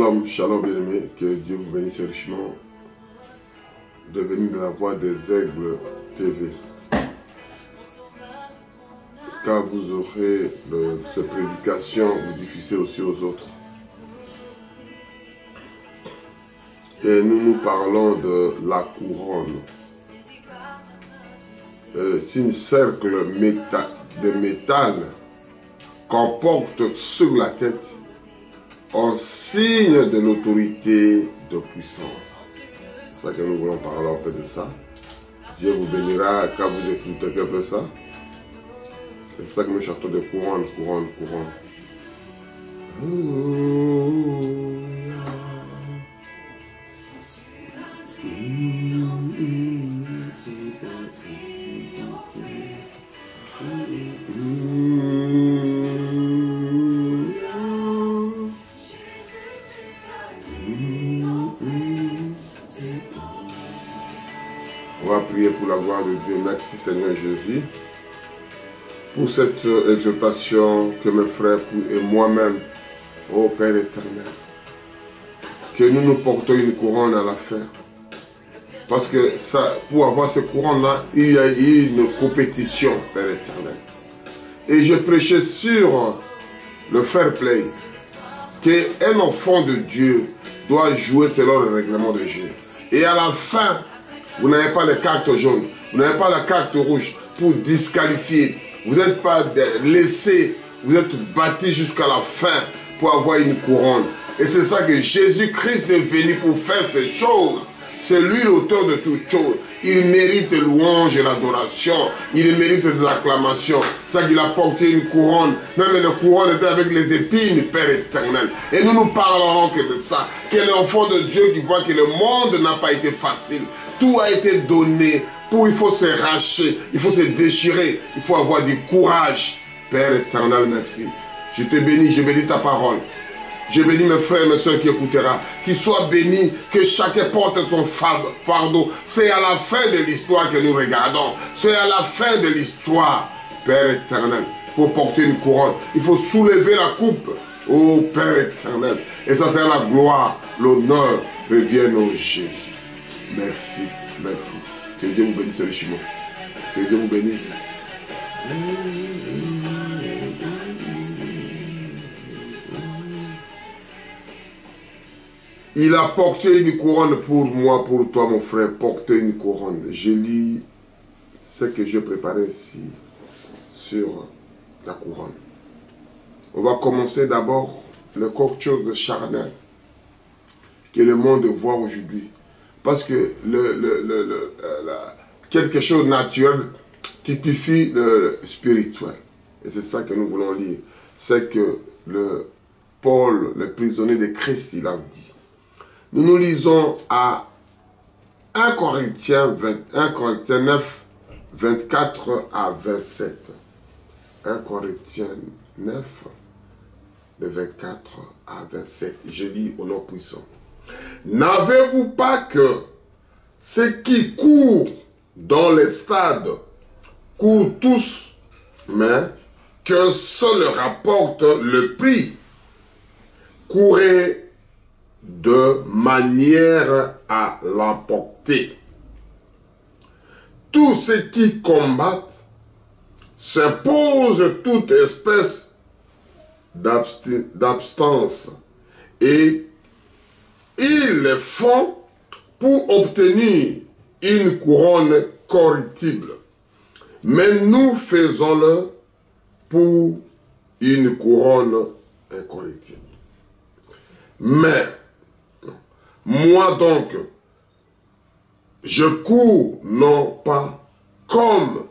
Shalom, shalom bien-aimés, que Dieu vous bénisse richement de venir de la voix des Aigles TV. Car vous aurez ces prédications, vous diffusez aussi aux autres. Et nous parlons de la couronne. C'est un cercle de métal qu'on porte sur la tête en signe de l'autorité de puissance. C'est ça que nous voulons parler un peu de ça. Dieu vous bénira quand vous écoutez un peu ça. C'est ça que nous chantons de couronne, couronne, couronne. On va prier pour la gloire de Dieu. Merci Seigneur Jésus pour cette exhortation que mes frères et moi-même, ô Père éternel, que nous nous portons une couronne à la fin. Parce que ça, pour avoir cette couronne-là, il y a eu une compétition, Père éternel. Et je prêchais sur le fair play, qu'un enfant de Dieu doit jouer selon le règlement de Dieu. Et à la fin, vous n'avez pas les cartes jaunes, vous n'avez pas la carte rouge pour disqualifier. Vous n'êtes pas laissé, vous êtes battu jusqu'à la fin pour avoir une couronne. Et c'est ça que Jésus-Christ est venu pour faire ces choses. C'est lui l'auteur de toutes choses. Il mérite louange et l'adoration. Il mérite des acclamations. C'est ça qu'il a porté une couronne. Même la couronne était avec les épines, Père éternel. Et nous parlerons que de ça. Que l'enfant de Dieu qui voit que le monde n'a pas été facile. Tout a été donné. Il faut se racher. Il faut se déchirer. Il faut avoir du courage. Père éternel, merci. Je te bénis. Je bénis ta parole. Je bénis mes frères et mes soeurs qui écouteront. Qu'ils soient bénis, que chacun porte son fardeau. C'est à la fin de l'histoire que nous regardons. C'est à la fin de l'histoire, Père éternel. Pour porter une couronne, il faut soulever la coupe. Oh Père éternel. Et ça c'est la gloire, l'honneur reviennent au Jésus. Merci, merci. Que Dieu vous bénisse richement. Que Dieu vous bénisse. Il a porté une couronne pour moi, pour toi, mon frère. Porter une couronne. Je lis ce que j'ai préparé ici sur la couronne. On va commencer d'abord le quelque chose de charnel que le monde voit aujourd'hui. Parce que quelque chose de naturel typifie le spirituel. Et c'est ça que nous voulons lire. C'est que Paul, le prisonnier de Christ, il a dit. Nous lisons à 1 Corinthiens 9, 24 à 27. 1 Corinthiens 9, de 24 à 27. Je lis au nom puissant. N'avez-vous pas que ceux qui courent dans les stades courent tous, mais qu'un seul rapporte le prix? Courez de manière à l'emporter. Tous ceux qui combattent s'imposent toute espèce d'abstance et ils le font pour obtenir une couronne corruptible. Mais nous faisons-le pour une couronne incorruptible. Mais moi donc, je cours non pas comme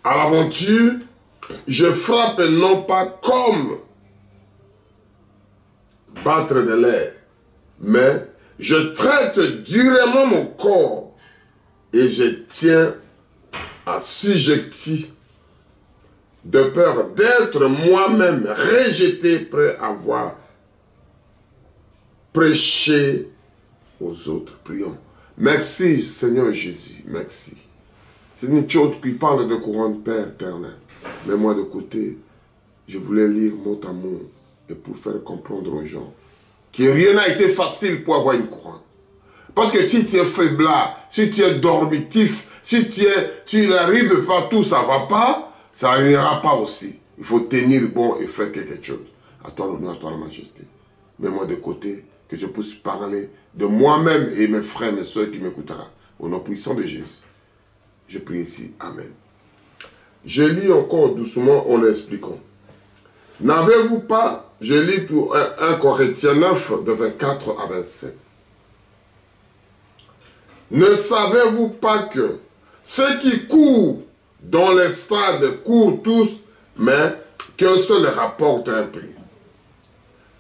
à l'aventure, je frappe non pas comme battre de l'air, mais je traite durement mon corps et je tiens assujetti de peur d'être moi-même rejeté après avoir prêché aux autres. Prions. Merci Seigneur Jésus, merci. C'est une chose qui parle de couronne, Père éternel. Mais moi de côté, je voulais lire mot à mot et pour faire comprendre aux gens que rien n'a été facile pour avoir une couronne. Parce que si tu es faiblard, si tu es dormitif, si tu n'arrives pas, tout ça ne va pas, ça n'ira pas aussi. Il faut tenir bon et faire quelque chose. À toi l'honneur, à toi la majesté. Mets-moi de côté, que je puisse parler de moi-même et mes frères, mes soeurs qui m'écouteront. Au nom puissant de Jésus. Je prie ici. Amen. Je lis encore doucement en expliquant. N'avez-vous pas, je lis tout 1 Corinthiens 9, de 24 à 27. Ne savez-vous pas que ceux qui courent dans les stades courent tous, mais qu'un seul rapporte un prix.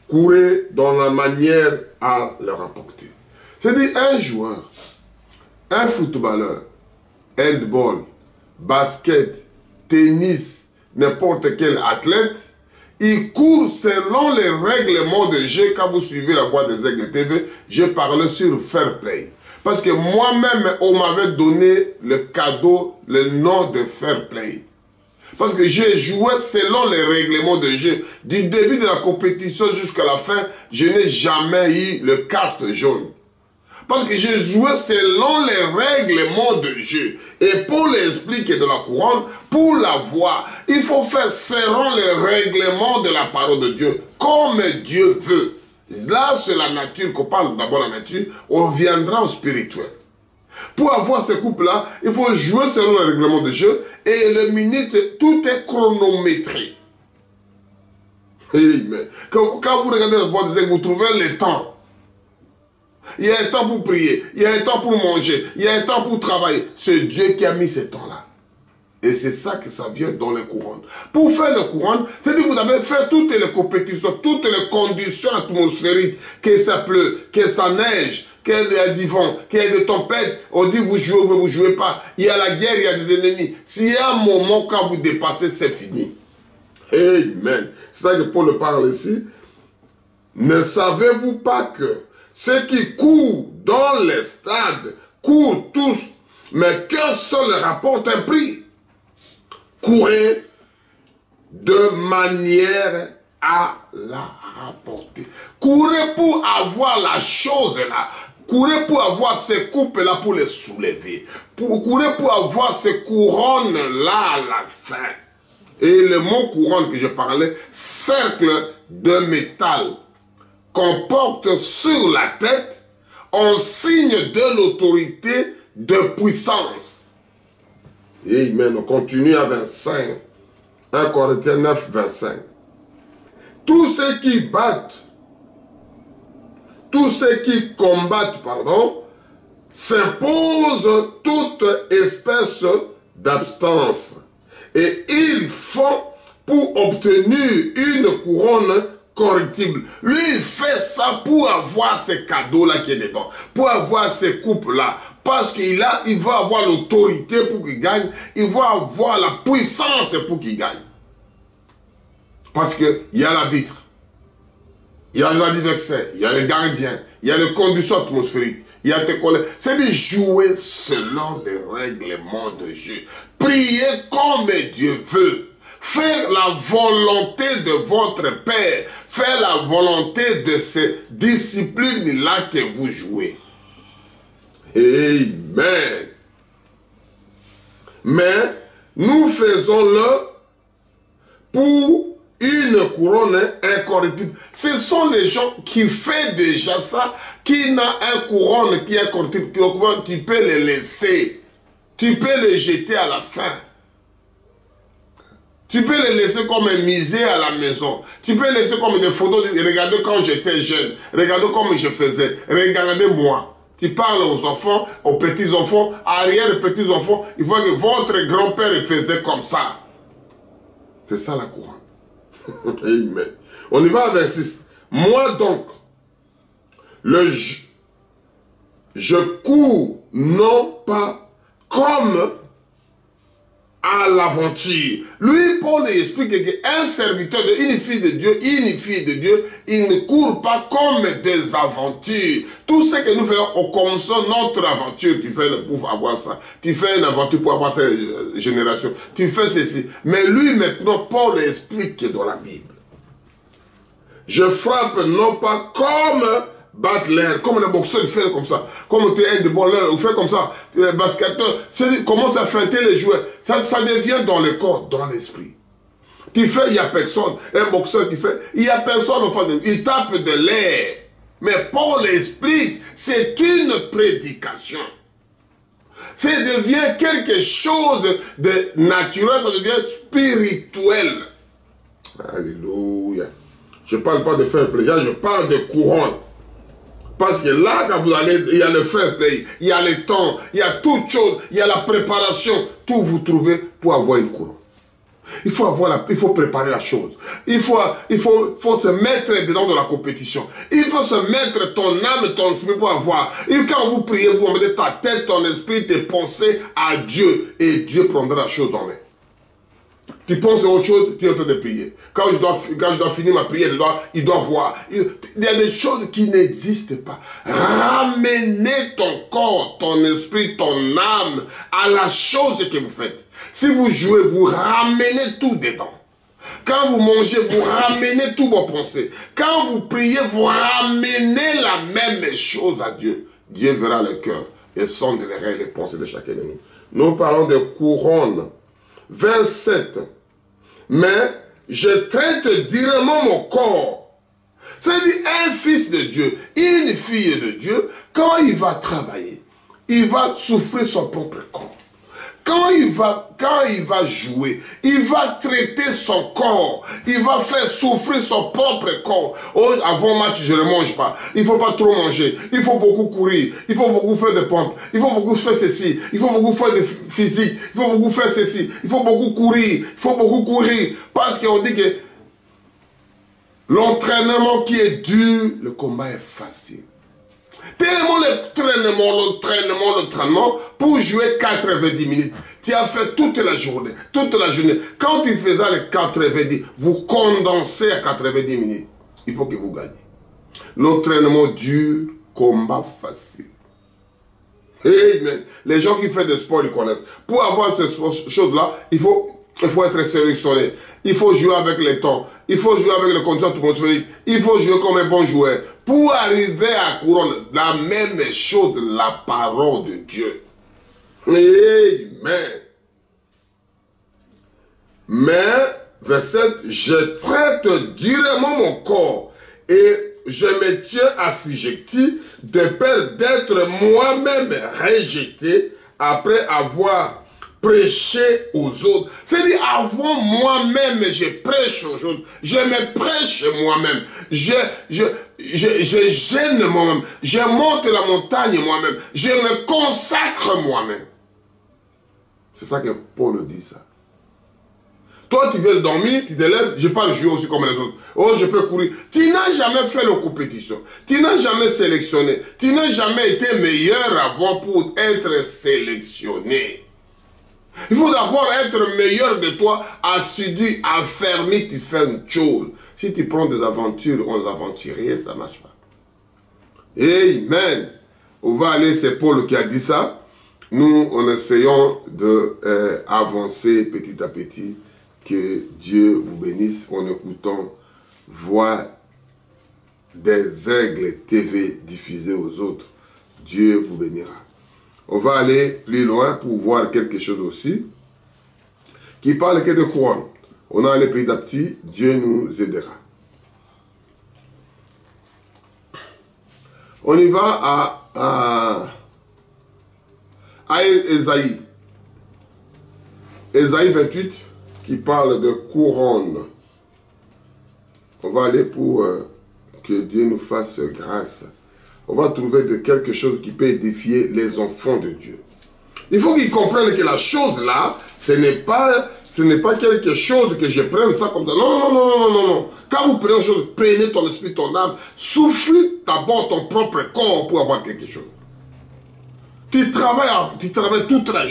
Courez dans la manière à le rapporter. C'est-à-dire un joueur, un footballeur, handball, basket, tennis, n'importe quel athlète, il court selon les règlements de jeu. Quand vous suivez la voix des Aigles TV, je parle sur fair play. Parce que moi-même, on m'avait donné le cadeau, le nom de fair play. Parce que j'ai joué selon les règlements de jeu. Du début de la compétition jusqu'à la fin, je n'ai jamais eu le carte jaune. Parce que j'ai joué selon les règlements de jeu. Et pour l'expliquer de la couronne, pour la voir, il faut faire selon les règlements de la parole de Dieu, comme Dieu veut. Là, c'est la nature qu'on parle, d'abord la nature, on viendra au spirituel. Pour avoir ce couple-là, il faut jouer selon le règlement de jeu et le minute, tout est chronométré. Amen. Quand vous regardez la voie des aigles, vous trouvez le temps. Il y a un temps pour prier, il y a un temps pour manger, il y a un temps pour travailler. C'est Dieu qui a mis ce temps-là. Et c'est ça que ça vient dans les couronnes. Pour faire les couronnes, c'est-à-dire que vous avez fait toutes les compétitions, toutes les conditions atmosphériques, que ça pleut, que ça neige, qu'il y a du vent, qu'il y a des tempêtes. On dit vous jouez ou vous ne jouez pas. Il y a la guerre, il y a des ennemis. S'il y a un moment quand vous dépassez, c'est fini. Amen. C'est ça que Paul parle ici. Ne savez-vous pas que ceux qui courent dans les stades courent tous, mais qu'un seul rapporte un prix? Courez de manière à la rapporter. Courez pour avoir la chose là. Courez pour avoir ces coupes-là pour les soulever. Courez pour avoir ces couronnes-là à la fin. Et le mot couronne que je parlais, cercle de métal qu'on porte sur la tête en signe de l'autorité de puissance. Amen. On continue à 25. 1 Corinthiens 9, 25. Tous ceux qui battent, tous ceux qui combattent, s'imposent toute espèce d'abstance. Et ils font pour obtenir une couronne corruptible. Lui, il fait ça pour avoir ces cadeaux-là qui est dedans, pour avoir ces coupes-là. Parce qu'il va avoir l'autorité pour qu'il gagne, il va avoir la puissance pour qu'il gagne. Parce qu'il y a l'arbitre, il y a les adversaires, il y a les gardiens, il y a les conditions atmosphériques, il y a tes collègues. C'est de jouer selon les règlements de jeu. Prier comme Dieu veut. Faire la volonté de votre Père. Faire la volonté de ces disciplines-là que vous jouez. Amen. Mais nous faisons-le pour une couronne incorruptible. Ce sont les gens qui font déjà ça, qui n'a un couronne qui est incorruptible. Tu peux les laisser. Tu peux les jeter à la fin. Tu peux les laisser comme un musée à la maison. Tu peux les laisser comme des photos. Regardez quand j'étais jeune. Regardez comme je faisais. Regardez-moi. Tu parles aux enfants, aux petits-enfants, arrière-petits-enfants. Il faut que votre grand-père faisait comme ça. C'est ça la couronne. Amen. On y va à 26. Moi donc, je cours non pas comme à l'aventure. Lui, Paul explique qu'un serviteur, une fille de Dieu, il ne court pas comme des aventures. Tout ce que nous faisons, on commence notre aventure. Tu fais pour avoir ça. Tu fais une aventure pour avoir cette génération. Tu fais ceci. Mais lui, maintenant, Paul explique dans la Bible. Je frappe non pas comme battre l'air, comme le boxeur fait comme ça, comme tu es un handballeur, ou fait comme ça, le basketteur, commence à feinter les joueurs. Ça devient dans le corps, dans l'esprit. Tu fais, il n'y a personne. Un boxeur qui fait, il n'y a personne en face de lui. Il tape de l'air. Mais Paul explique, c'est une prédication. Ça devient quelque chose de naturel, ça devient spirituel. Alléluia. Je ne parle pas de fair play, je parle de couronne. Parce que là, quand vous allez, il y a le fair play, il y a le temps, il y a toute chose, il y a la préparation. Tout vous trouvez pour avoir une couronne. Il faut préparer la chose. Il faut se mettre dedans de la compétition. Il faut se mettre ton âme, ton esprit pour avoir. Et quand vous priez, vous mettez ta tête, ton esprit, tes pensées à Dieu. Et Dieu prendra la chose en main. Tu penses à autre chose, tu es en train de prier. Quand je dois finir ma prière, il doit voir. Il y a des choses qui n'existent pas. Ramenez ton corps, ton esprit, ton âme à la chose que vous faites. Si vous jouez, vous ramenez tout dedans. Quand vous mangez, vous ramenez toutes vos pensées. Quand vous priez, vous ramenez la même chose à Dieu. Dieu verra le cœur et sondera les pensées de chacun de nous. Nous parlons de couronne. 27. Mais je traite durement mon corps. C'est-à-dire un fils de Dieu, une fille de Dieu, quand il va travailler, il va souffrir son propre corps. Quand il va jouer, il va traiter son corps. Il va faire souffrir son propre corps. Oh, avant match, je ne mange pas. Il ne faut pas trop manger. Il faut beaucoup courir. Il faut beaucoup faire de pompes. Il faut beaucoup faire ceci. Il faut beaucoup faire de physique. Il faut beaucoup faire ceci. Il faut beaucoup courir. Il faut beaucoup courir. Parce qu'on dit que l'entraînement qui est dur, le combat est facile. Tellement l'entraînement, pour jouer 90 minutes. Tu as fait toute la journée. Quand tu faisais les 90, vous condensez à 90 minutes. Il faut que vous gagnez. L'entraînement dur, combat facile. Amen. Les gens qui font du sport, ils connaissent. Pour avoir ces choses-là, il faut être sélectionné. Il faut jouer avec les temps. Il faut jouer avec les conditions atmosphériques. Il faut jouer comme un bon joueur. Pour arriver à couronne, la même chose, la parole de Dieu. Amen. Mais, verset, je traite durement mon corps et je me tiens assujetti de peur d'être moi-même rejeté après avoir prêché aux autres. C'est-à-dire, avant moi-même, je prêche aux autres. Je me prêche moi-même. Je gêne moi-même. Je monte la montagne moi-même. Je me consacre moi-même. C'est ça que Paul dit ça. Toi, tu viens dormir, tu te lèves, je ne vais pas jouer aussi comme les autres. Oh, je peux courir. Tu n'as jamais fait la compétition. Tu n'as jamais sélectionné. Tu n'as jamais été meilleur avant pour être sélectionné. Il faut d'abord être meilleur de toi, assidu, affermi, tu fais une chose. Si tu prends des aventures, aux aventuriers, ça ne marche pas. Amen. On va aller, c'est Paul qui a dit ça. Nous, on essayons d'avancer petit à petit. Que Dieu vous bénisse en écoutant Voix des Aigles TV diffusée aux autres. Dieu vous bénira. On va aller plus loin pour voir quelque chose aussi qui parle que de couronne. On a allé petit à petit, Dieu nous aidera. On y va à Ésaïe. Ésaïe 28 qui parle de couronne. On va aller pour que Dieu nous fasse grâce. On va trouver de quelque chose qui peut édifier les enfants de Dieu. Il faut qu'ils comprennent que la chose là, ce n'est pas quelque chose que je prenne ça comme ça. Non. Quand vous prenez une chose, prenez ton esprit, ton âme, souffle d'abord ton propre corps pour avoir quelque chose. Tu travailles toute la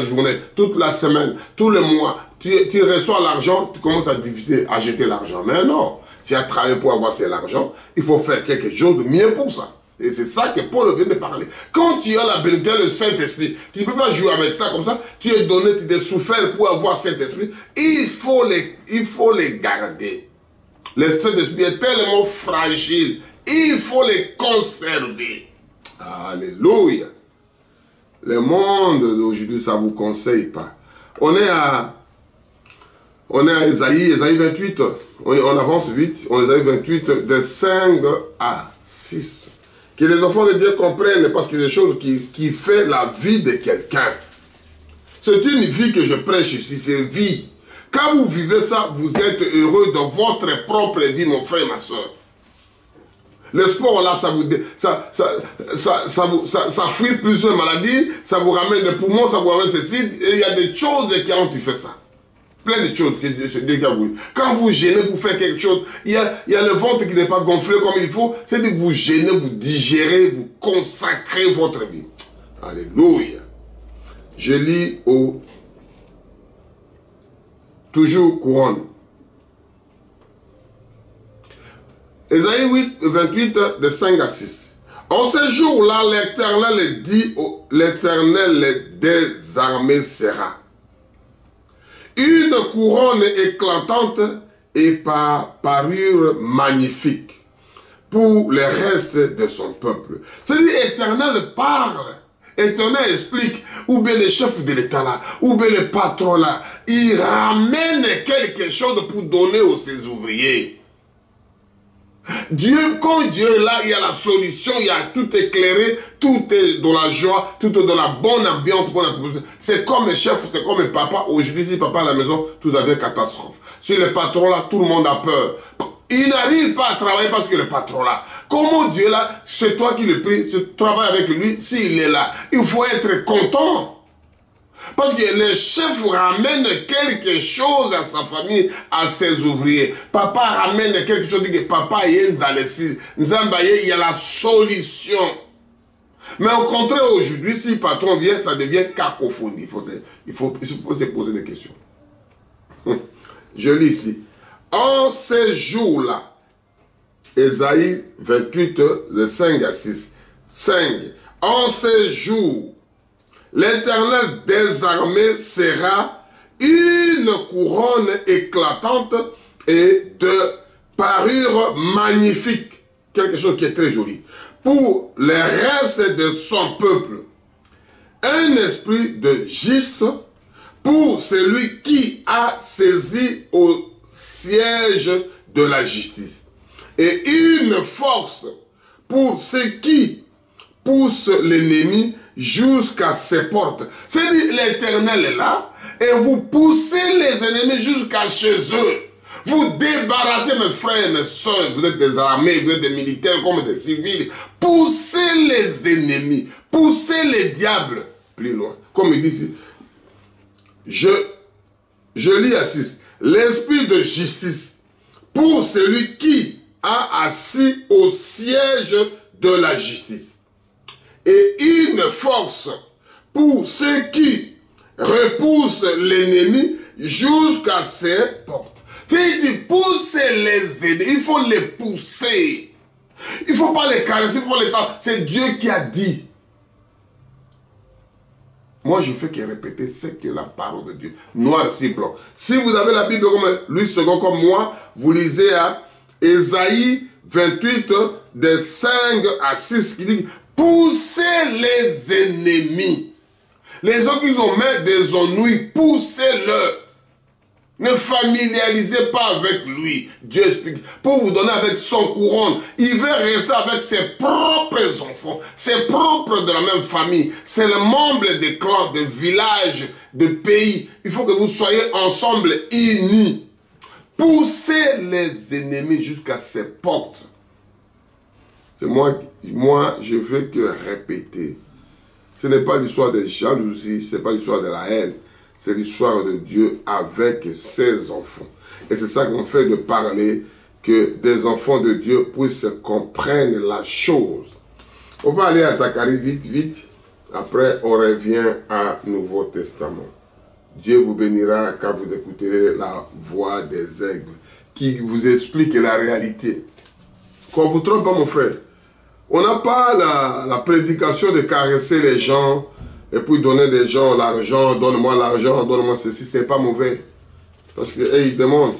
journée, toute la semaine, tout le mois. Tu reçois l'argent, tu commences à diviser, à jeter l'argent. Mais non, tu as travaillé pour avoir cet argent, il faut faire quelque chose de mieux pour ça. Et c'est ça que Paul vient de parler. Quand tu as la bénédiction du Saint-Esprit, tu ne peux pas jouer avec ça comme ça. Tu es donné, tu es souffert pour avoir Saint-Esprit. Il faut les garder. Les Saint-Esprit est tellement fragile. Il faut les conserver. Alléluia. Le monde d'aujourd'hui, ça ne vous conseille pas. On est à Ésaïe 28. On avance vite. On Ésaïe 28, de 5 à 6. Que les enfants de Dieu comprennent, parce que c'est des choses qui font la vie de quelqu'un. C'est une vie que je prêche ici, c'est vie. Quand vous vivez ça, vous êtes heureux de votre propre vie, mon frère et ma soeur. Le sport, là, ça fuit plusieurs maladies, ça vous ramène des poumons, ça vous ramène ceci. Et il y a des choses qui ont fait ça. Plein de choses que Dieu a voulu. Quand vous gênez, vous faites quelque chose, il y a le ventre qui n'est pas gonflé comme il faut. C'est de vous gêner, vous digérez, vous consacrez votre vie. Alléluia. Je lis au toujours couronne. Ésaïe 28, de 5 à 6. En ce jour-là, l'Éternel dit, l'Éternel des armées sera une couronne éclatante et par parure magnifique pour le reste de son peuple. C'est-à-dire, l'Éternel parle, l'Éternel explique, ou bien le chef de l'État là, ou bien le patron là, il ramène quelque chose pour donner aux ses ouvriers. Dieu, quand Dieu est là, il y a la solution, il y a tout éclairé, tout est dans la joie, tout est dans la bonne ambiance. C'est comme un chef, c'est comme un papa. Aujourd'hui, si papa à la maison, tout devient catastrophe. Si le patron là, tout le monde a peur. Il n'arrive pas à travailler parce que le patron là. Comment Dieu est là, c'est toi qui le prie, tu travailles avec lui, s'il est là. Il faut être content. Parce que le chef ramène quelque chose à sa famille, à ses ouvriers. Papa ramène quelque chose, dit que papa est dans les six. Il y a la solution. Mais au contraire, aujourd'hui, si le patron vient, ça devient cacophonie. Il faut se poser des questions. Je lis ici. En ces jours-là, Ésaïe 28, de 5 à 6. 5. En ces jours, l'Éternel des armées sera une couronne éclatante et de parure magnifique. Quelque chose qui est très joli. Pour le reste de son peuple, un esprit de juste pour celui qui a saisi au siège de la justice. Et une force pour ceux qui poussent l'ennemi jusqu'à ses portes. C'est-à-dire, l'Éternel est là et vous poussez les ennemis jusqu'à chez eux. Vous débarrassez mes frères et mes soeurs, vous êtes des armées, vous êtes des militaires comme des civils. Poussez les ennemis, poussez les diables plus loin. Comme il dit ici, je lis à 6. L'esprit de justice pour celui qui a assis au siège de la justice. Et une force pour ceux qui repoussent l'ennemi jusqu'à ses portes. Il dit pousser les ennemis, il faut les pousser. Il ne faut pas les caresser, il faut les tendre. C'est Dieu qui a dit. Moi, je fais que répéter ce que la parole de Dieu, noir sur blanc. Si vous avez la Bible comme lui, second comme moi, vous lisez à Ésaïe 28, de 5 à 6, qui dit poussez les ennemis. Les gens qui ont mis des ennuis, poussez-le. Ne familiarisez pas avec lui. Dieu explique. Pour vous donner avec son couronne. Il veut rester avec ses propres enfants. Ses propres de la même famille. C'est le membre des clans, des villages, des pays. Il faut que vous soyez ensemble unis. Poussez les ennemis jusqu'à ses portes. C'est moi, je veux que répéter. Ce n'est pas l'histoire de jalousie, ce n'est pas l'histoire de la haine. C'est l'histoire de Dieu avec ses enfants. Et c'est ça qu'on fait de parler, que des enfants de Dieu puissent comprendre la chose. On va aller à Zacharie vite, vite. Après, on revient à Nouveau Testament. Dieu vous bénira quand vous écouterez la voix des aigles qui vous explique la réalité. Qu'on ne vous trompe pas, mon frère. On n'a pas la prédication de caresser les gens et puis donner des gens l'argent, donne-moi l'argent, donne-moi ceci, ce n'est pas mauvais. Parce qu'ils demandent.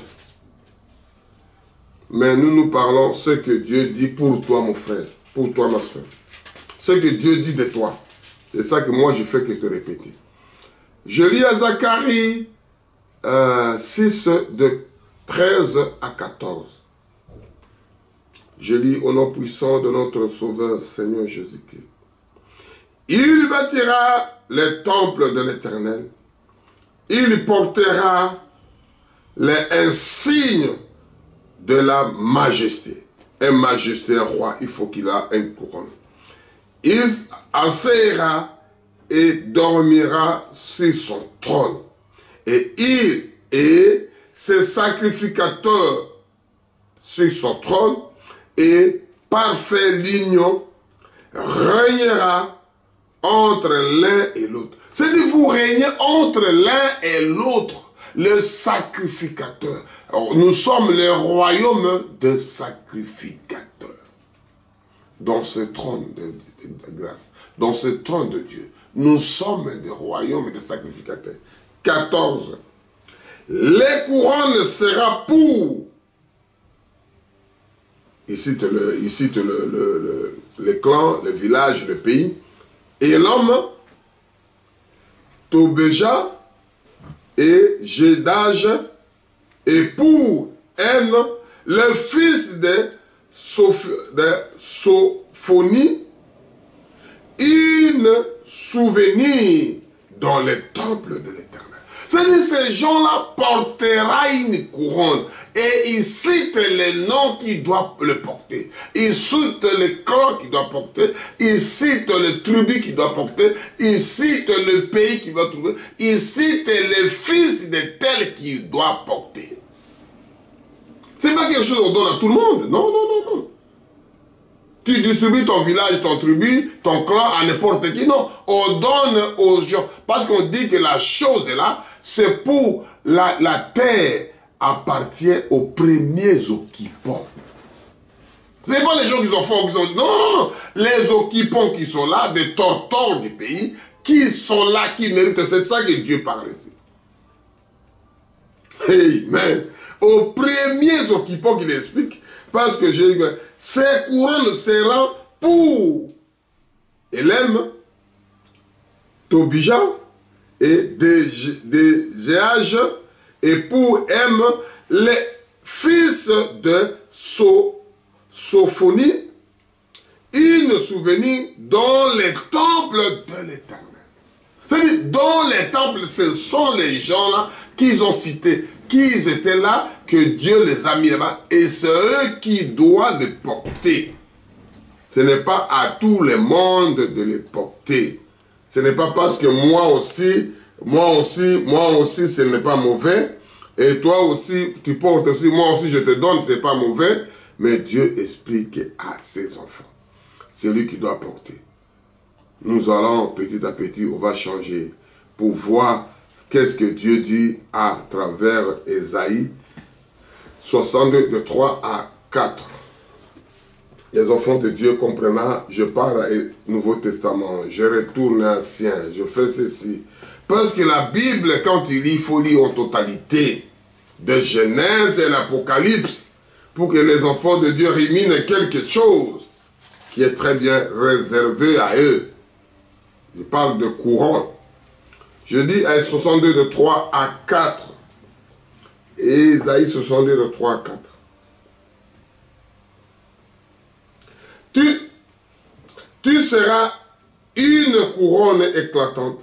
Mais nous parlons ce que Dieu dit pour toi, mon frère, pour toi, ma soeur. Ce que Dieu dit de toi. C'est ça que moi, je fais que te répéter. Je lis à Zacharie 6, de 13 à 14. Je lis au nom puissant de notre Sauveur, Seigneur Jésus-Christ. Il bâtira les temples de l'Éternel. Il portera les insignes de la majesté. Un majesté, un roi, il faut qu'il ait une couronne. Il asseira et dormira sur son trône. Et il et ses sacrificateurs sur son trône, et parfait l'union régnera entre l'un et l'autre. C'est-à-dire vous régnez entre l'un et l'autre, le sacrificateur. Alors, nous sommes le royaume de sacrificateurs. Dans ce trône de grâce, dans ce trône de Dieu, nous sommes des royaumes de sacrificateurs. 14. Les couronnes sera pour. Il cite les clans, le village, le pays. Et l'homme, Tobéja et Gédage, et pour elle, le fils de Sophonie, une souvenir dans les temples de l'Éternel. C'est-à-dire ces gens-là portera une couronne et ils citent les noms qui doivent le porter. Ils citent les clans qui doivent porter, ils citent les tribus qui doivent porter, ils citent le pays qui doit trouver, ils citent les fils de tels qui doivent porter. C'est pas quelque chose qu'on donne à tout le monde. Non, non, non, non. Tu distribues ton village, ton tribu, ton clan à n'importe qui. Non, on donne aux gens. Parce qu'on dit que la chose est là, c'est pour la terre appartient aux premiers occupants. Ce n'est pas les gens qui sont forts, qui sont... Non, non, non. Les occupants qui sont là, des torteurs du pays, qui sont là, qui méritent. C'est ça que Dieu parle ici. Amen. Aux premiers occupants qu'il explique, parce que j'ai dit, ces couronnes seront pour Élem, Tobija et Dégéage, et pour M, les fils de Sophonie, une souvenir dans les temples de l'Éternel. C'est-à-dire, dans les temples, ce sont les gens-là qu'ils ont cités, qui étaient là, que Dieu les a mis là-bas, et c'est eux qui doivent les porter. Ce n'est pas à tout le monde de les porter. Ce n'est pas parce que moi aussi, ce n'est pas mauvais, et toi aussi, tu portes aussi, moi aussi je te donne, ce n'est pas mauvais, mais Dieu explique à ses enfants. C'est lui qui doit porter. Nous allons petit à petit, on va changer pour voir qu'est-ce que Dieu dit à travers Ésaïe 62, de 3 à 4. Les enfants de Dieu comprennent, je pars au Nouveau Testament, je retourne à l'Ancien, je fais ceci. Parce que la Bible, quand il lit, il faut lire en totalité, de Genèse et l'Apocalypse, pour que les enfants de Dieu ruminent quelque chose qui est très bien réservé à eux. Je parle de courant. Je dis à 62 de 3 à 4. Et Isaïe 62 de 3 à 4. Tu seras une couronne éclatante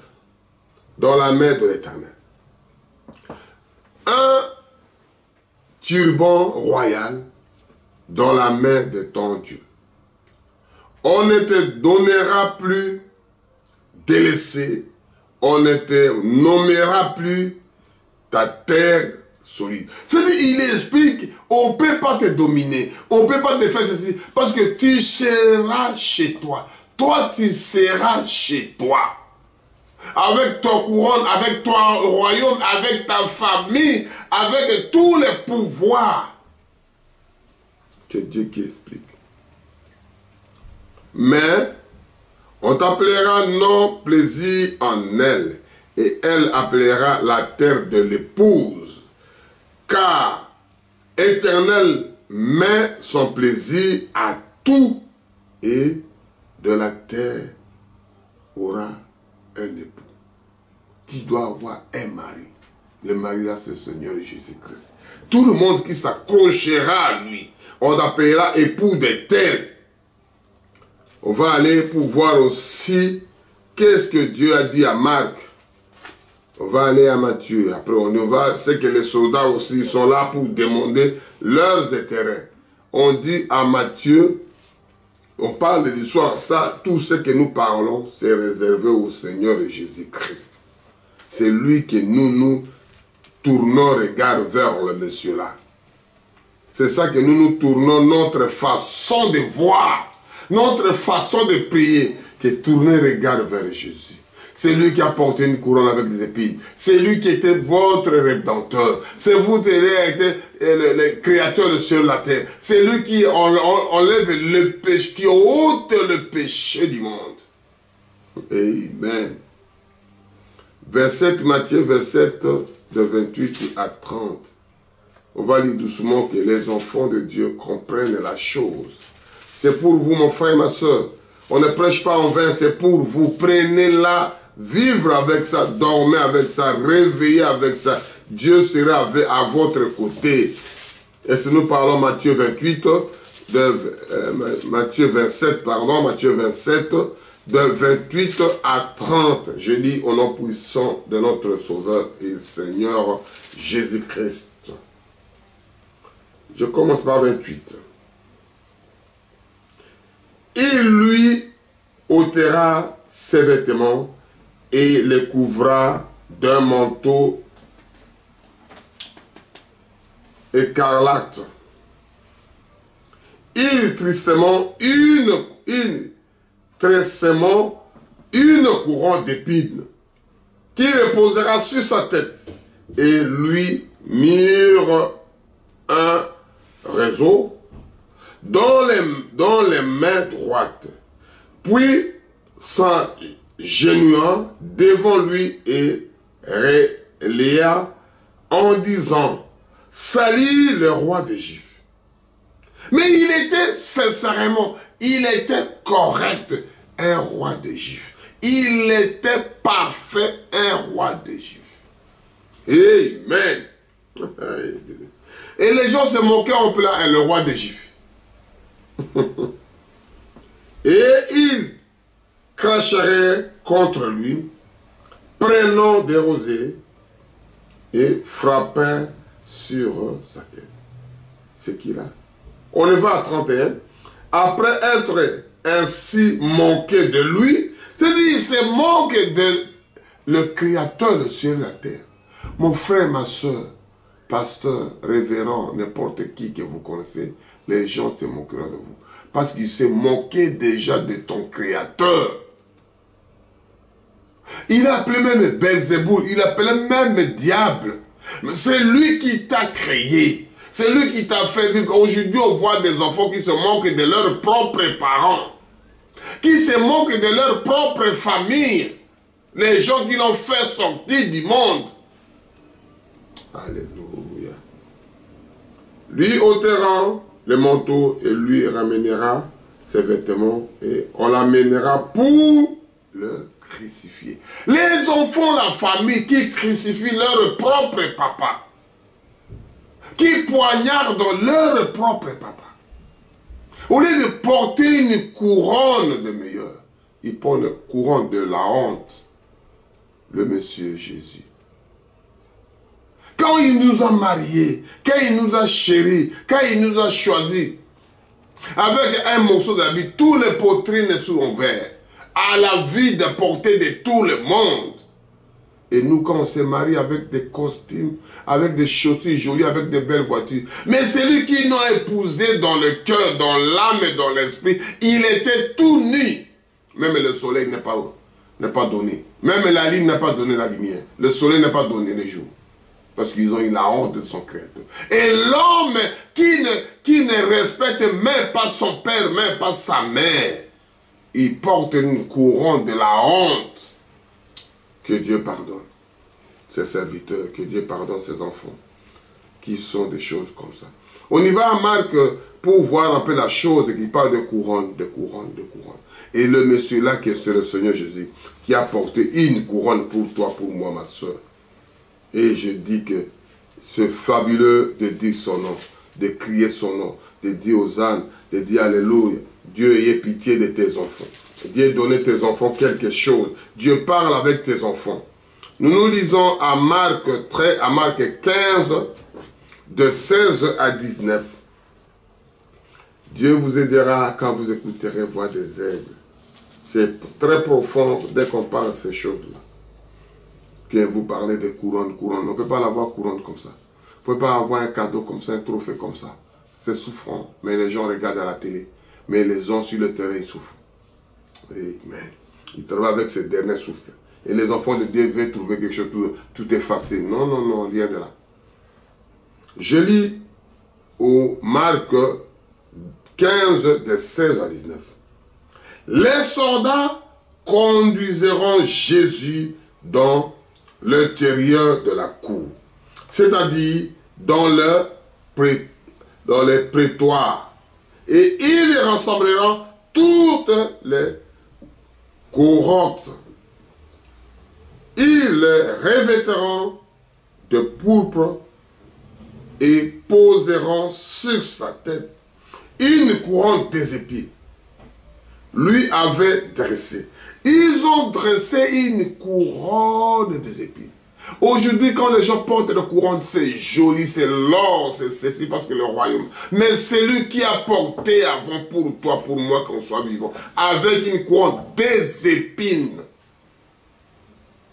dans la main de l'Éternel. Un turban royal dans la main de ton Dieu. On ne te donnera plus délaissé, on ne te nommera plus ta terre solide. C'est-à-dire, il explique, on ne peut pas te dominer, on ne peut pas te faire ceci, parce que tu seras chez toi. Toi, tu seras chez toi. Avec ton couronne, avec ton royaume, avec ta famille, avec tous les pouvoirs. C'est Dieu qui explique. Mais, on t'appellera non plaisir en elle, et elle appellera la terre de l'épouse. Car, Éternel met son plaisir à tout et de la terre aura un époux qui doit avoir un mari. Le mari là, c'est le Seigneur Jésus-Christ. Tout le monde qui s'accrochera à lui, on appellera époux de tel. On va aller pour voir aussi qu'est-ce que Dieu a dit à Marc. On va aller à Matthieu. Après, on va, c'est que les soldats aussi sont là pour demander leurs intérêts. On dit à Matthieu, on parle de l'histoire, ça, tout ce que nous parlons, c'est réservé au Seigneur Jésus-Christ. C'est lui que nous tournons regard vers le monsieur là. C'est ça que nous tournons notre façon de voir, notre façon de prier, que tourner regard vers Jésus. C'est lui qui a porté une couronne avec des épines. C'est lui qui était votre rédempteur. C'est vous qui êtes le créateur de ciel et la terre. C'est lui qui enlève le péché, qui ôte le péché du monde. Amen. Verset Matthieu, verset de 28 à 30. On va lire doucement que les enfants de Dieu comprennent la chose. C'est pour vous, mon frère et ma soeur. On ne prêche pas en vain, c'est pour vous. Prenez-la. Vivre avec ça, dormir avec ça, réveiller avec ça. Dieu sera à votre côté. Est-ce que nous parlons Matthieu 28, Matthieu 27, de 28 à 30. Je dis au nom puissant de notre Sauveur et Seigneur Jésus-Christ. Je commence par 28. Il lui ôtera ses vêtements et les couvra d'un manteau écarlate. Il tristement une couronne d'épines qui reposera sur sa tête et lui mirent un réseau dans les mains droites. Puis s'agenouillant devant lui et relia en disant « Salut le roi des Juifs ». Mais il était sincèrement, il était correct, un roi des Juifs. Il était parfait, un roi des Juifs. Amen. Et les gens se moquaient en plein, le roi des Juifs. Et il cracherait contre lui, prenant des rosées et frappant sur sa tête. C'est qui là? On y va à 31. Après être ainsi moqué de lui, c'est-à-dire il se moque de le créateur du ciel et de la terre. Mon frère, ma soeur, pasteur, révérend, n'importe qui que vous connaissez, les gens se moqueront de vous. Parce qu'il s'est moqué déjà de ton créateur. Il appelait même Belzéboul, il appelait même diable. C'est lui qui t'a créé. C'est lui qui t'a fait vivre. Aujourd'hui, on voit des enfants qui se moquent de leurs propres parents. Qui se moquent de leur propre famille. Les gens qui l'ont fait sortir du monde. Alléluia. Lui ôtera le manteau et lui ramènera ses vêtements et on l'amènera pour le crucifier. Les enfants, la famille qui crucifient leur propre papa. Qui poignardent leur propre papa. Au lieu de porter une couronne de meilleur, ils portent une couronne de la honte. Le Monsieur Jésus. Quand il nous a mariés, quand il nous a chéris, quand il nous a choisis, avec un morceau d'habit, tous les poitrines sont ouvertes, à la vie de porter de tout le monde. Et nous, quand on s'est mariés avec des costumes, avec des chaussures jolies, avec de belles voitures. Mais celui qui nous a épousés dans le cœur, dans l'âme et dans l'esprit, il était tout nu. Même le soleil n'est pas donné. Même la lune n'a pas donné la lumière. Le soleil n'a pas donné les jours. Parce qu'ils ont eu la honte de son créateur. Et l'homme qui ne respecte même pas son père, même pas sa mère, il porte une couronne de la honte. Que Dieu pardonne ses serviteurs, que Dieu pardonne ses enfants, qui sont des choses comme ça. On y va à Marc pour voir un peu la chose qui parle de couronne, de couronne, de couronne. Et le monsieur là, qui est le Seigneur Jésus, qui a porté une couronne pour toi, pour moi, ma soeur. Et je dis que c'est fabuleux de dire son nom, de crier son nom, de dire aux ânes, de dire Alléluia. Dieu ait pitié de tes enfants. Dieu donne tes enfants quelque chose. Dieu parle avec tes enfants. Nous lisons à Marc 15, de 16 à 19. Dieu vous aidera quand vous écouterez voix des aigles. C'est très profond dès qu'on parle de ces choses-là. Que vous parlez de couronne, couronne. On ne peut pas l'avoir couronne comme ça. Vous ne pouvez pas avoir un cadeau comme ça, un trophée comme ça. C'est souffrant, mais les gens regardent à la télé. Mais les gens sur le terrain, ils souffrent. Amen. Ils travaillent avec ce dernier souffle. Et les enfants de Dieu veulent trouver quelque chose, tout est facile. Non, non, non, rien de là. Je lis au Marc 15, de 16 à 19. Les soldats conduiseront Jésus dans l'intérieur de la cour, c'est-à-dire dans les prétoires, et ils rassembleront toutes les cohortes. Ils les revêteront de pourpre et poseront sur sa tête une couronne des épines. Lui avait dressé. Ils ont dressé une couronne des épines. Aujourd'hui, quand les gens portent la couronne, c'est joli, c'est l'or, c'est parce que le royaume. Mais c'est lui qui a porté avant pour toi, pour moi, qu'on soit vivant, avec une couronne des épines,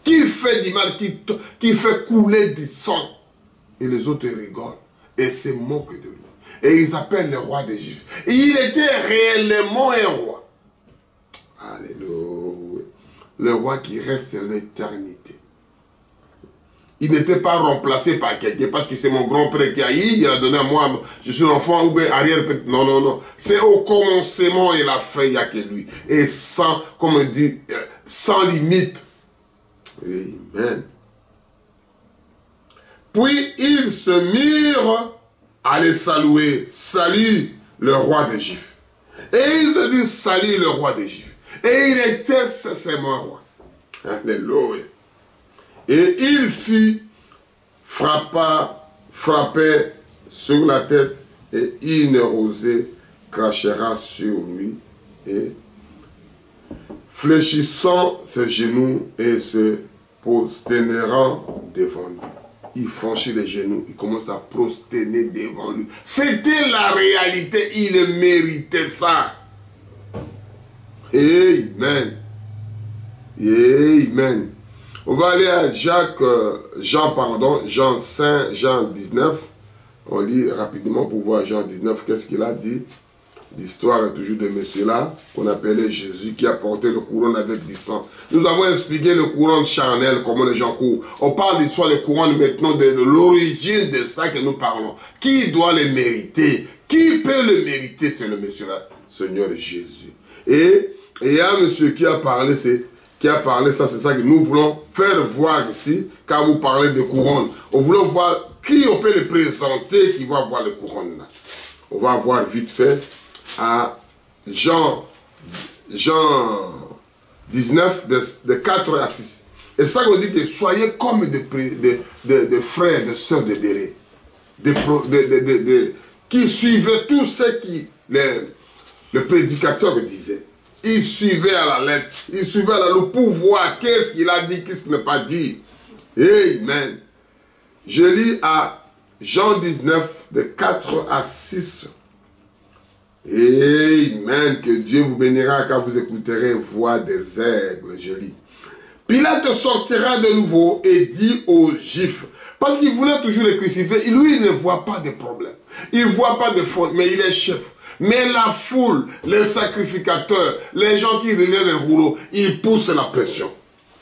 qui fait du mal, qui fait couler du sang. Et les autres rigolent et se moquent de lui. Et ils appellent le roi des Juifs. Et il était réellement un roi. Alléluia. Le roi qui reste en l'éternité. Il n'était pas remplacé par quelqu'un parce que c'est mon grand-père qui a eu, il a donné à moi, je suis l'enfant ou bien arrière. Non, non, non. C'est au commencement et la fin, il n'y a que lui. Et sans, comme on dit, sans limite. Amen. Puis ils se mirent à les saluer. Salut le roi des Juifs. Et ils disent salut le roi des Juifs. Et il était sincèrement roi. Alléluia. Et il fit frapper sur la tête et il ne osait crachera sur lui et fléchissant ses genoux et se prosternant devant lui. Il franchit les genoux, il commence à prosterner devant lui. C'était la réalité, il méritait ça. Amen. Amen. On va aller à Jean 5, Jean 19. On lit rapidement pour voir Jean 19, qu'est-ce qu'il a dit. L'histoire est toujours de monsieur-là, qu'on appelait Jésus, qui a porté le couronne avec du sang. Nous avons expliqué le couronne charnel, comment les gens courent. On parle d'histoire de couronne maintenant, de l'origine de ça que nous parlons. Qui doit le mériter? Qui peut le mériter? C'est le monsieur-là, Seigneur Jésus. Et il y a un monsieur qui a parlé, ça, c'est ça que nous voulons faire voir ici, quand vous parlez de couronne. On voulait voir qui on peut le présenter, qui va voir le couronne là. On va voir vite fait à Jean 19, de 4 à 6. Et ça qu'on dit que soyez comme des frères, des sœurs de Béré, qui suivaient tout ce qui le prédicateur disait. Il suivait à la lettre, il suivait le pouvoir, qu'est-ce qu'il a dit, qu'est-ce qu'il n'a pas dit. Amen. Je lis à Jean 19, de 4 à 6. Amen. Que Dieu vous bénira quand vous écouterez voix des aigles. Je lis. Pilate sortira de nouveau et dit aux Juifs, parce qu'il voulait toujours les crucifier, lui il ne voit pas de problème. Il ne voit pas de faute, mais il est chef. Mais la foule, les sacrificateurs, les gens qui relaient les rouleaux, ils poussent la pression.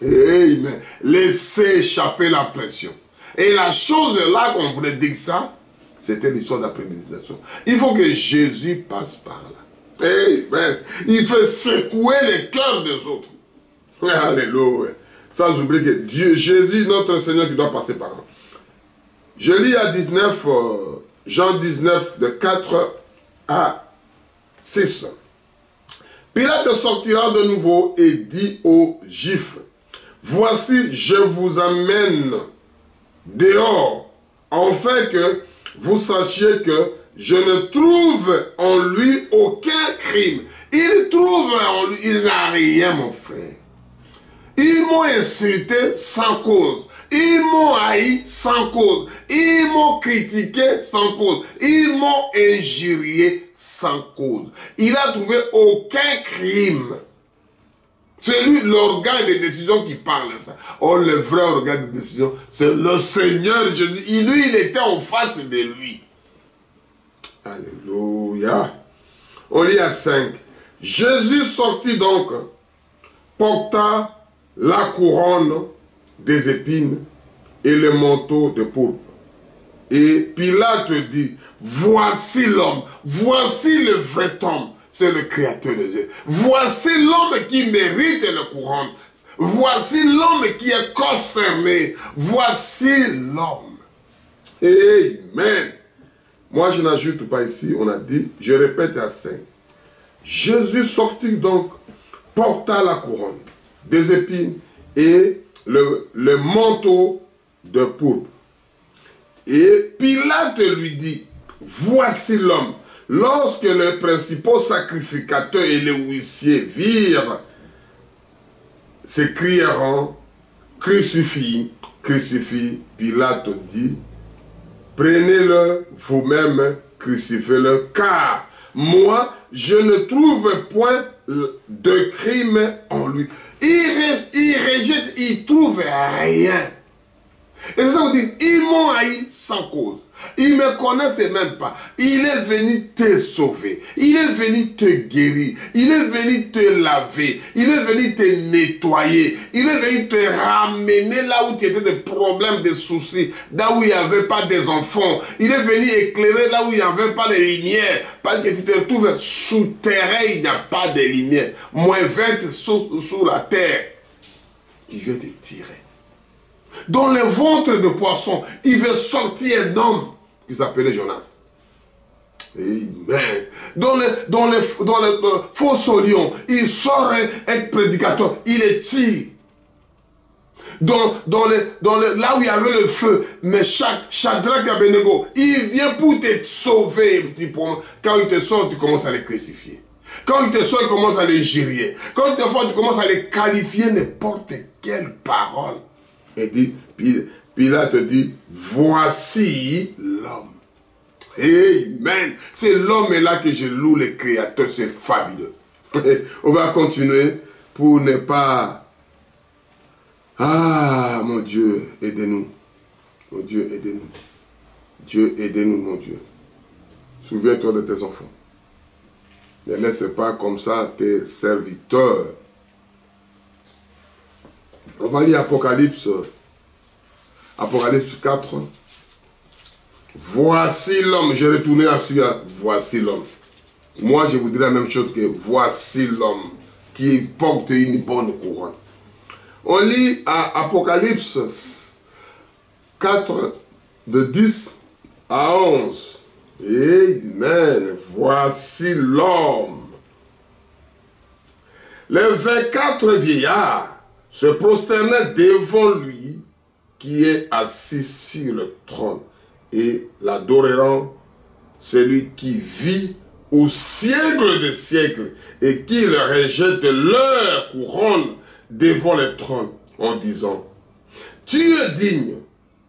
Amen. Laissez échapper la pression. Et la chose là qu'on voulait dire ça, c'était l'histoire de la prédestination. Il faut que Jésus passe par là. Amen. Il fait secouer les cœurs des autres. Alléluia. Ça, j'oublie que Dieu, Jésus, notre Seigneur, qui doit passer par là. Je lis à 19, Jean 19, de 4 à 6. Pilate sortira de nouveau et dit aux Juifs, voici, je vous amène dehors, afin que vous sachiez que je ne trouve en lui aucun crime. Il trouve en lui, il n'a rien, mon frère. Ils m'ont insulté sans cause. Ils m'ont haï sans cause. Ils m'ont critiqué sans cause. Ils m'ont injurié sans cause. Il n'a trouvé aucun crime. C'est lui l'organe de décision qui parle ça. Oh, le vrai organe de décision, c'est le Seigneur Jésus. Lui, il était en face de lui. Alléluia. On lit à 5. Jésus sortit donc, porta la couronne des épines et le manteau de pourpre. Et Pilate dit, voici l'homme, voici le vrai homme, c'est le créateur de Dieu. Voici l'homme qui mérite la couronne. Voici l'homme qui est concerné. Voici l'homme. Amen. Moi, je n'ajoute pas ici, on a dit, je répète à 5. Jésus sortit donc, porta la couronne des épines et le manteau de pourpre. Et Pilate lui dit, voici l'homme. Lorsque les principaux sacrificateurs et les huissiers virent, s'écrièrent, crucifie, crucifie. Pilate dit, prenez-le vous-même, crucifiez-le, car moi, je ne trouve point de crime en lui. Il rejette, il trouve rien. Et c'est ça qu'on dit, ils m'ont haï sans cause. Ils ne me connaissent même pas. Il est venu te sauver. Il est venu te guérir. Il est venu te laver. Il est venu te nettoyer. Il est venu te ramener là où tu étais des problèmes, des soucis. Là où il n'y avait pas des enfants. Il est venu éclairer là où il n'y avait pas de lumière. Parce que tu te retrouves souterrain, il n'y a pas de lumière. Moins 20 sous la terre. Il vient te tirer. Dans le ventre de poisson, il veut sortir un homme qui s'appelait Jonas. Amen. Dans le fosse au lion, il sort un prédicateur, il est tire. Là où il y avait le feu, mais Shadrach et Abednego, il vient pour te sauver. Quand il te sort, tu commences à les crucifier. Quand il te sort, tu commences à les gérer. Quand il te sort, tu commences à les qualifier n'importe quelle parole. Et dit, Pilate dit, voici l'homme. Amen. C'est l'homme là que je loue le Créateur, c'est fabuleux. On va continuer pour ne pas... Ah, mon Dieu, aidez-nous. Mon Dieu, aidez-nous. Dieu, aidez-nous, mon Dieu. Souviens-toi de tes enfants. Ne laisse pas comme ça tes serviteurs. On va lire Apocalypse. Apocalypse 4. Voici l'homme. Je retourne à celui-là. Voici l'homme. Moi, je vous dirais la même chose que voici l'homme qui porte une bonne couronne. On lit à Apocalypse 4, de 10 à 11. Amen. Voici l'homme. Les 24 vieillards se prosternaient devant lui qui est assis sur le trône et l'adoreront, celui qui vit au siècle des siècles et qui leur rejette leur couronne devant le trône en disant, tu es digne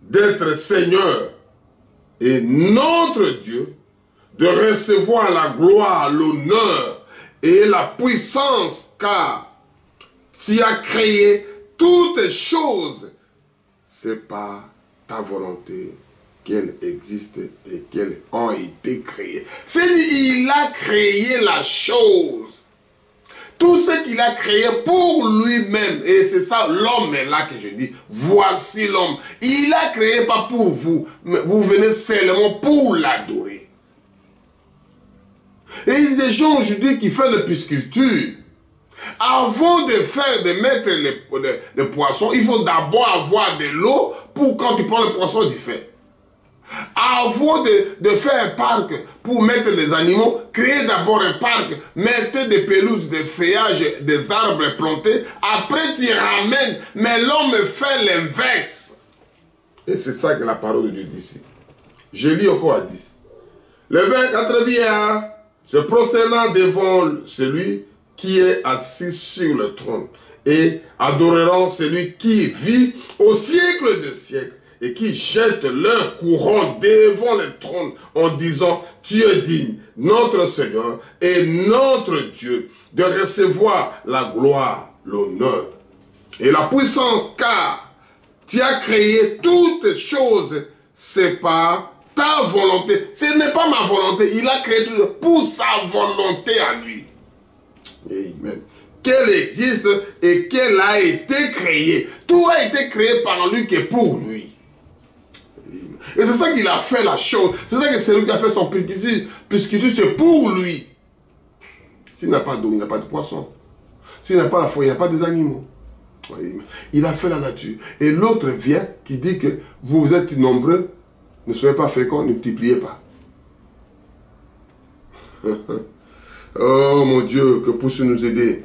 d'être Seigneur et notre Dieu, de recevoir la gloire, l'honneur et la puissance, car tu as créé toutes choses. C'est par ta volonté qu'elles existent et qu'elles ont été créées. C'est-à-dire, il a créé la chose. Tout ce qu'il a créé pour lui-même. Et c'est ça, l'homme est là que je dis. Voici l'homme. Il a créé pas pour vous. Mais vous venez seulement pour l'adorer. Et il y a des gens aujourd'hui qui font de la pisciculture. Avant de mettre les poissons, il faut d'abord avoir de l'eau pour quand tu prends le poisson, tu fais. Avant de faire un parc pour mettre les animaux, créez d'abord un parc, mettez des pelouses, des feuillages, des arbres plantés, après tu ramènes, mais l'homme fait l'inverse. Et c'est ça que la parole de Dieu dit ici. Je lis encore à 10. Les 24 vieillards se prosternant devant celui qui est assis sur le trône et adoreront celui qui vit au siècle des siècles et qui jette leur couronne devant le trône en disant, tu es digne, notre Seigneur et notre Dieu, de recevoir la gloire, l'honneur et la puissance, car tu as créé toutes choses, c'est par ta volonté. Ce n'est pas ma volonté, il a créé tout pour sa volonté à lui. Amen. Qu'elle existe et qu'elle a été créée. Tout a été créé par lui que pour lui. Et c'est ça qu'il a fait la chose. C'est ça que c'est lui qui a fait son pisciculture. Puisqu'il c'est pour lui. S'il n'a pas d'eau, il n'y a pas de poisson. S'il n'a pas la foi, il n'y a pas des animaux. Il a fait la nature. Et l'autre vient qui dit que vous êtes nombreux, ne soyez pas féconds, ne multipliez pas. Oh mon Dieu, que puisse nous aider.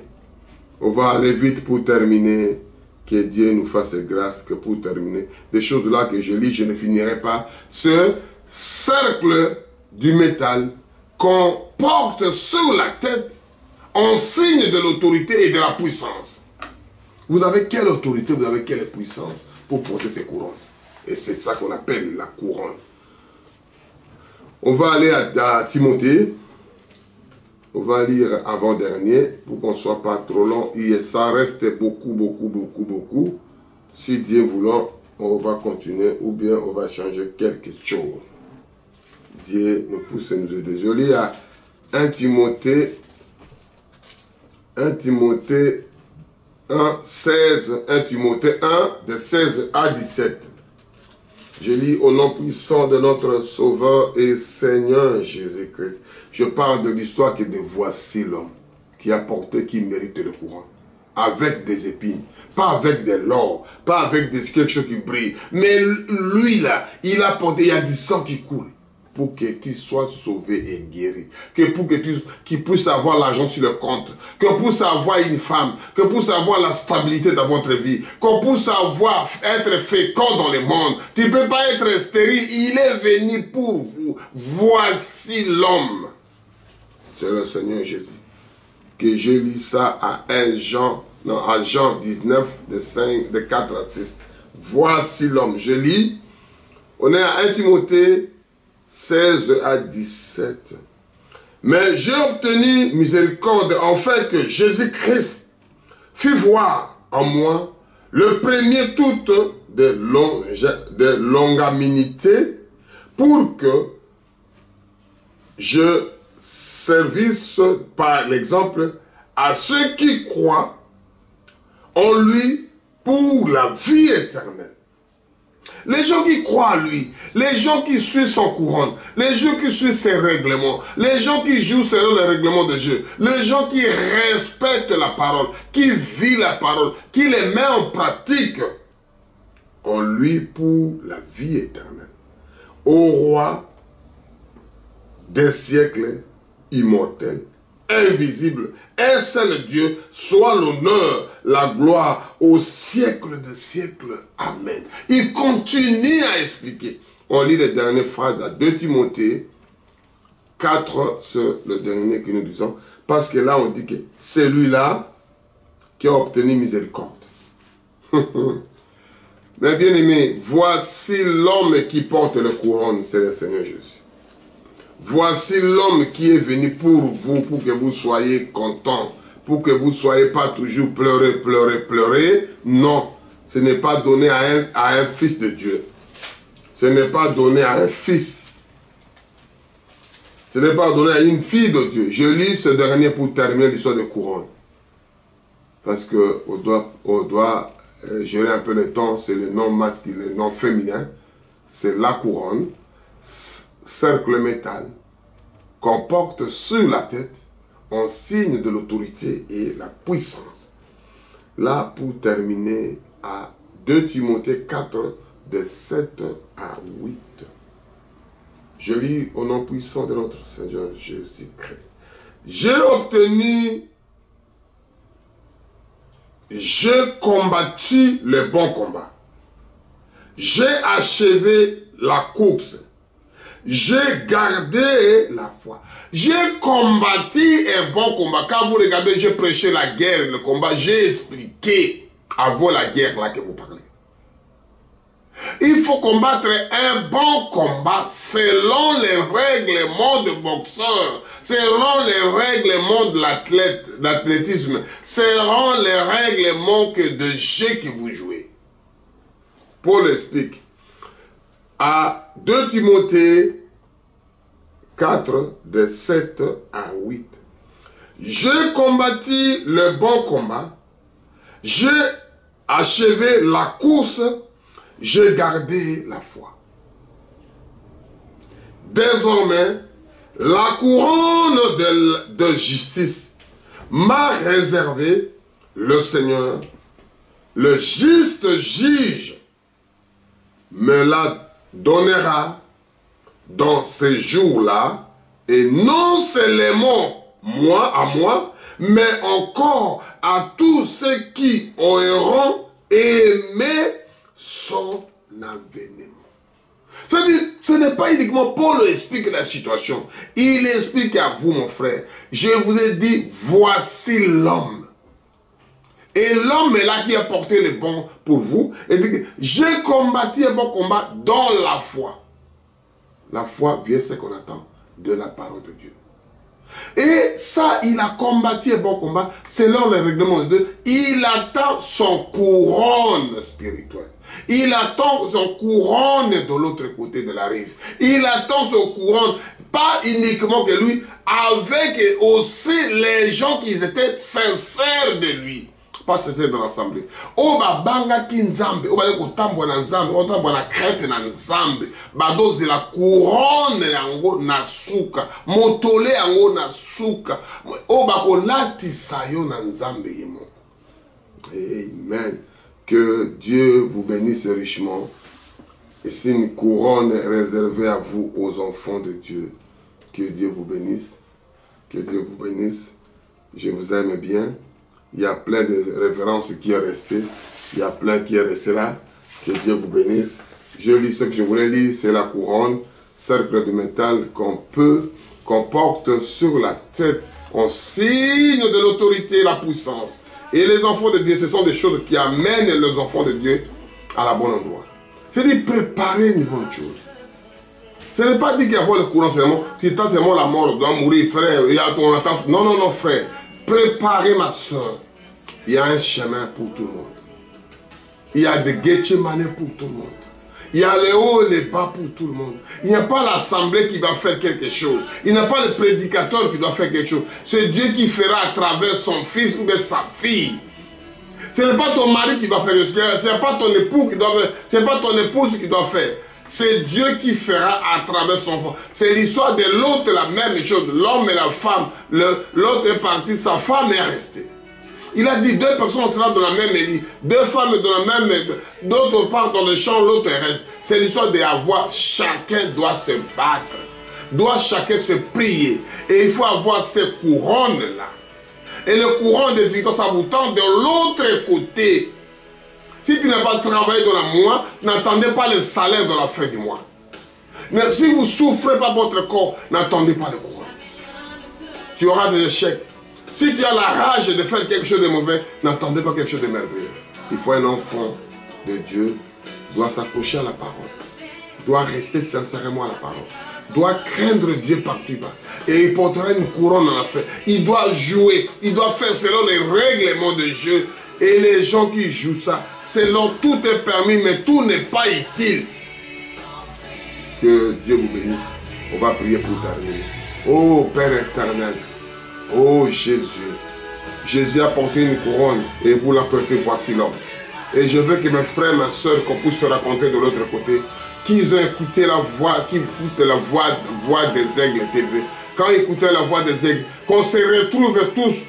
On va aller vite pour terminer. Que Dieu nous fasse grâce, que pour terminer, des choses là que je lis, je ne finirai pas. Ce cercle du métal qu'on porte sur la tête en signe de l'autorité et de la puissance. Vous avez quelle autorité, vous avez quelle puissance pour porter ces couronnes? Et c'est ça qu'on appelle la couronne. On va aller à Timothée. On va lire avant-dernier pour qu'on ne soit pas trop long. Et ça reste beaucoup. Si Dieu voulant, on va continuer ou bien on va changer quelque chose. Dieu nous pousse et nous aide. Je lis à 1 Timothée 1, 16, 1 Timothée 1, de 16 à 17. Je lis au nom puissant de notre Sauveur et Seigneur Jésus-Christ. Je parle de l'histoire que de voici l'homme qui a porté, qui mérite le courant. Avec des épines, pas avec de l'or, pas avec quelque chose qui brille. Mais lui là, il a porté, il y a du sang qui coule. Pour que tu sois sauvé et guéri. Pour que tu puisses avoir l'argent sur le compte. Que puisse avoir une femme. Que puisse avoir la stabilité dans votre vie. Qu'on puisse avoir, être fécond dans le monde. Tu ne peux pas être stérile. Il est venu pour vous. Voici l'homme. C'est le Seigneur Jésus. Que je lis ça à Jean 19, de 4 à 6. Voici l'homme. Je lis. On est à 1 Timothée 16 à 17. Mais j'ai obtenu miséricorde en fait que Jésus-Christ fit voir en moi le premier toute de longanimité pour que je servisse par l'exemple à ceux qui croient en lui pour la vie éternelle. Les gens qui croient à lui, les gens qui suivent son couronne, les gens qui suivent ses règlements, les gens qui jouent selon les règlements de Dieu, les gens qui respectent la parole, qui vivent la parole, qui les met en pratique en lui pour la vie éternelle. Au roi des siècles immortels, invisible, un seul Dieu, soit l'honneur, la gloire au siècle des siècles. Amen. Il continue à expliquer. On lit les dernières phrases à 2 Timothée 4, c'est le dernier que nous disons, parce que là on dit que c'est lui-là qui a obtenu miséricorde. Mais bien aimé, voici l'homme qui porte le couronne, c'est le Seigneur Jésus. Voici l'homme qui est venu pour vous, pour que vous soyez contents, pour que vous ne soyez pas toujours pleurer. Non, ce n'est pas donné à un fils de Dieu. Ce n'est pas donné à un fils. Ce n'est pas donné à une fille de Dieu. Je lis ce dernier pour terminer l'histoire de couronne. Parce qu'on doit gérer un peu le temps, c'est le nom masculin, le nom féminin. C'est la couronne. Cercle métal qu'on porte sur la tête en signe de l'autorité et la puissance. Là, pour terminer, à 2 Timothée 4, de 7 à 8. Je lis au nom puissant de notre Seigneur Jésus-Christ. J'ai obtenu, j'ai combattu le bon combat. J'ai achevé la course. J'ai gardé la foi. J'ai combattu un bon combat. Quand vous regardez, j'ai prêché la guerre, le combat, j'ai expliqué avant la guerre là que vous parlez. Il faut combattre un bon combat selon les règlements de boxeur, selon les règlements de l'athlétisme, selon les règlements de jeu que vous jouez. Paul explique à 2 Timothée 4, de 7 à 8. J'ai combattu le bon combat, j'ai achevé la course, j'ai gardé la foi. Désormais, la couronne de justice m'a réservé le Seigneur, le juste juge, me la donnera dans ces jours-là, et non seulement moi, mais encore à tous ceux qui auront aimé son avènement. C'est-à-dire, ce n'est pas uniquement Paul explique la situation. Il explique à vous, mon frère. Je vous ai dit, voici l'homme. Et l'homme est là qui a porté le bon pour vous. Et dit, j'ai combattu un bon combat dans la foi. La foi vient ce qu'on attend de la parole de Dieu. Et ça, il a combattu un bon combat selon les règlements de Dieu. Il attend son couronne spirituelle. Il attend son couronne de l'autre côté de la rive. Il attend son couronne, pas uniquement que lui, avec aussi les gens qui étaient sincères de lui. Pas sincères de l'assemblée. Oba banga ki nzambe, oba leko tambo na nzambe, oba tambo na krete na nzambe, badozi la couronne yango na suka, motole yango na suka, oba kolati sayo na nzambe yemo. Amen. Que Dieu vous bénisse richement. Et c'est une couronne réservée à vous, aux enfants de Dieu. Que Dieu vous bénisse. Que Dieu vous bénisse. Je vous aime bien. Il y a plein de références qui est resté. Il y a plein qui est resté là. Que Dieu vous bénisse. Je lis ce que je voulais lire. C'est la couronne, cercle de métal qu'on porte sur la tête en signe de l'autorité et la puissance. Et les enfants de Dieu, ce sont des choses qui amènent les enfants de Dieu à la bonne endroit. C'est-à-dire préparer une bonne chose. Ce n'est pas dit qu'il y a le courant seulement, si tu as seulement la mort, tu dois mourir, frère, il y a ton attente. Non, non, non, frère. Préparez, ma soeur. Il y a un chemin pour tout le monde. Il y a des Gethsemane pour tout le monde. Il y a les hauts et les bas pour tout le monde. Il n'y a pas l'assemblée qui va faire quelque chose. Il n'y a pas le prédicateur qui doit faire quelque chose. C'est Dieu qui fera à travers son fils ou sa fille. Ce n'est pas ton mari qui doit faire ce que ce n'est pas ton époux qui doit faire. Ce n'est pas ton épouse qui doit faire. C'est Dieu qui fera à travers son enfant. C'est l'histoire de l'autre, la même chose. L'homme et la femme. L'autre est parti, sa femme est restée. Il a dit 2 personnes seront dans la même lit, 2 femmes dans la même, d'autres partent dans le champ, l'autre reste. C'est l'histoire d'avoir, chacun doit se battre, doit chacun se prier. Et il faut avoir ces couronnes-là. Et le couronne de victoire, ça vous tend de l'autre côté. Si tu n'as pas travaillé dans la mois, n'attendez pas le salaire de la fin du mois. Mais si vous ne souffrez pas votre corps, n'attendez pas le couronne. Tu auras des échecs. Si tu as la rage de faire quelque chose de mauvais, n'attendez pas quelque chose de merveilleux. Il faut un enfant de Dieu, doit s'accrocher à la parole, doit rester sincèrement à la parole, doit craindre Dieu partout bas. Et il portera une couronne en affaire. Il doit jouer, il doit faire selon les règlements de jeu. Et les gens qui jouent ça, selon tout est permis, mais tout n'est pas utile. Que Dieu vous bénisse. On va prier pour terminer. Oh Père éternel. Oh Jésus, Jésus a porté une couronne et vous l'apportez, voici l'homme. Et je veux que mes frères, mes soeurs, qu'on puisse se raconter de l'autre côté, qu'ils ont écouté la voix, qu'ils écoutent la voix des aigles TV. Quand ils écoutaient la voix des aigles, qu'on se retrouve tous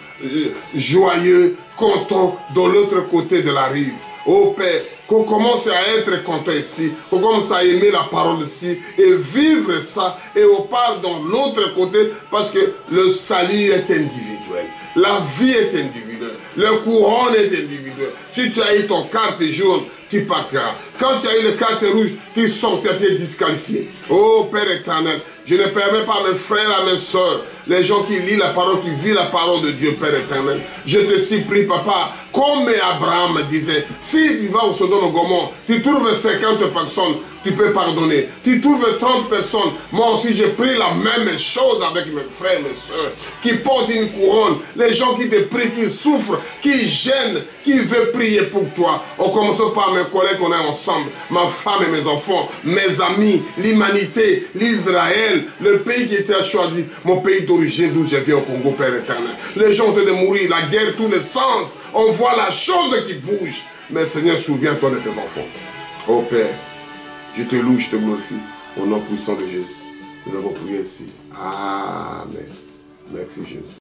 joyeux, contents de l'autre côté de la rive. Oh Père, qu'on commence à être content ici, qu'on commence à aimer la parole ici et vivre ça et on part dans l'autre côté parce que le salut est individuel. La vie est individuelle. Le couronne est individuel. Si tu as eu ton carte jaune, tu partiras. Quand tu as eu le carte rouge, tu sortiras, tu es disqualifié. Oh Père éternel, je ne permets pas à mes frères, à mes soeurs, les gens qui lisent la parole, qui vivent la parole de Dieu, Père éternel. Je te supplie, papa, comme Abraham disait, si tu vas au Sodome et Gomorrhe, tu trouves 50 personnes, tu peux pardonner. Tu trouves 30 personnes. Moi aussi, j'ai pris la même chose avec mes frères et mes soeurs qui portent une couronne. Les gens qui te prient, qui souffrent, qui gênent, qui veulent prier pour toi. On commence par mes collègues qu'on est ensemble, ma femme et mes enfants, mes amis, l'humanité, l'Israël, le pays qui était choisi, mon pays d'origine d'où je viens au Congo, Père éternel. Les gens ont de mourir, la guerre, tous les sens. On voit la chose qui bouge. Mais Seigneur, souviens-toi de tes enfants. Oh Père, je te loue, je te glorifie. Au nom puissant de Jésus. Nous avons prié ici. Amen. Merci Jésus.